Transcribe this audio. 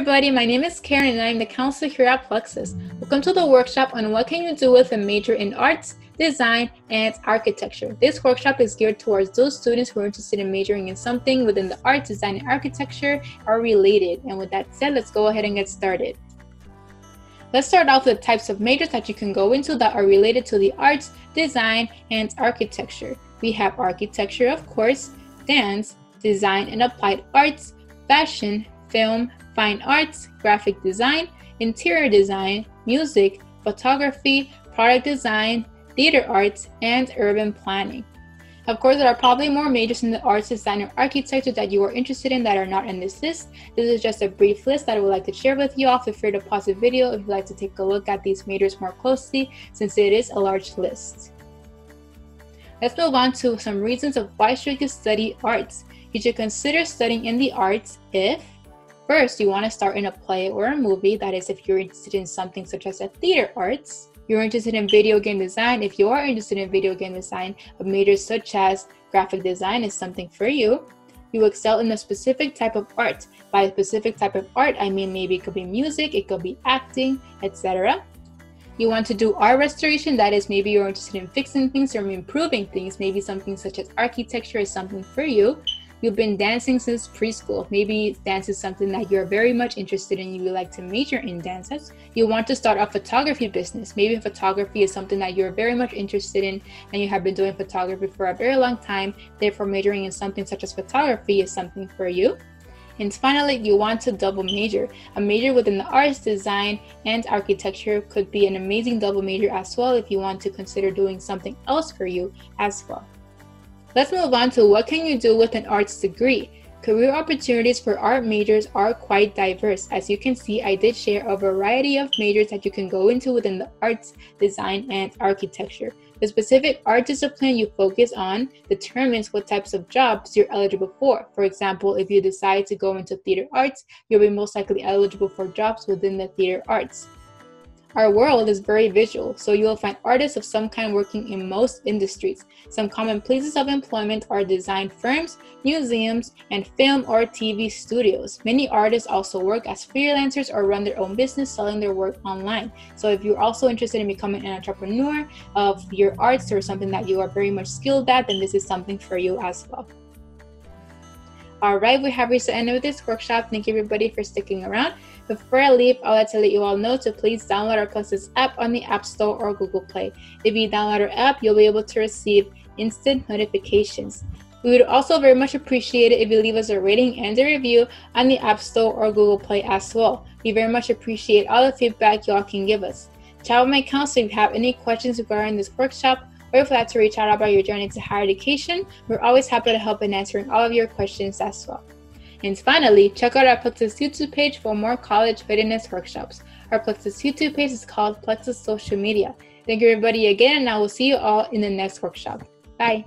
everybody, my name is Karen and I'm the counselor here at Plexus. Welcome to the workshop on what can you do with a major in arts, design, and architecture. This workshop is geared towards those students who are interested in majoring in something within the arts, design, and architecture or related. And with that said, let's go ahead and get started. Let's start off with the types of majors that you can go into that are related to the arts, design, and architecture. We have architecture, of course, dance, design and applied arts, fashion, film, fine arts, graphic design, interior design, music, photography, product design, theater arts, and urban planning. Of course, there are probably more majors in the arts, design, or architecture that you are interested in that are not in this list. This is just a brief list that I would like to share with you all. Feel free to pause the video if you'd like to take a look at these majors more closely, since it is a large list. Let's move on to some reasons of why should you study arts. You should consider studying in the arts if first, you want to start in a play or a movie. That is, if you're interested in something such as a theater arts. You're interested in video game design. If you are interested in video game design, a major such as graphic design is something for you. You excel in a specific type of art. By a specific type of art, I mean maybe it could be music, it could be acting, etc. You want to do art restoration. That is, maybe you're interested in fixing things or improving things. Maybe something such as architecture is something for you. You've been dancing since preschool. Maybe dance is something that you're very much interested in. You would like to major in dances. You want to start a photography business. Maybe photography is something that you're very much interested in and you have been doing photography for a very long time. Therefore, majoring in something such as photography is something for you. And finally, you want to double major. A major within the arts, design, and architecture could be an amazing double major as well if you want to consider doing something else for you as well. Let's move on to what can you do with an arts degree. Career opportunities for art majors are quite diverse. As you can see, I did share a variety of majors that you can go into within the arts, design, and architecture. The specific art discipline you focus on determines what types of jobs you're eligible for. For example, if you decide to go into theater arts, you'll be most likely eligible for jobs within the theater arts. Our world is very visual, so you will find artists of some kind working in most industries. Some common places of employment are design firms, museums, and film or TV studios. Many artists also work as freelancers or run their own business selling their work online. So if you're also interested in becoming an entrepreneur of your arts or something that you are very much skilled at, then this is something for you as well. Alright, we have reached the end of this workshop. Thank you everybody for sticking around. Before I leave, I'd like to let you all know to please download our Plexus app on the App Store or Google Play. If you download our app, you'll be able to receive instant notifications. We would also very much appreciate it if you leave us a rating and a review on the App Store or Google Play as well. We very much appreciate all the feedback y'all can give us. Chat with my counselor if you have any questions regarding this workshop, or if you'd like to reach out about your journey to higher education. We're always happy to help in answering all of your questions as well. And finally, check out our Plexus YouTube page for more college readiness workshops. Our Plexus YouTube page is called Plexus Social Media. Thank you everybody again, and I will see you all in the next workshop. Bye.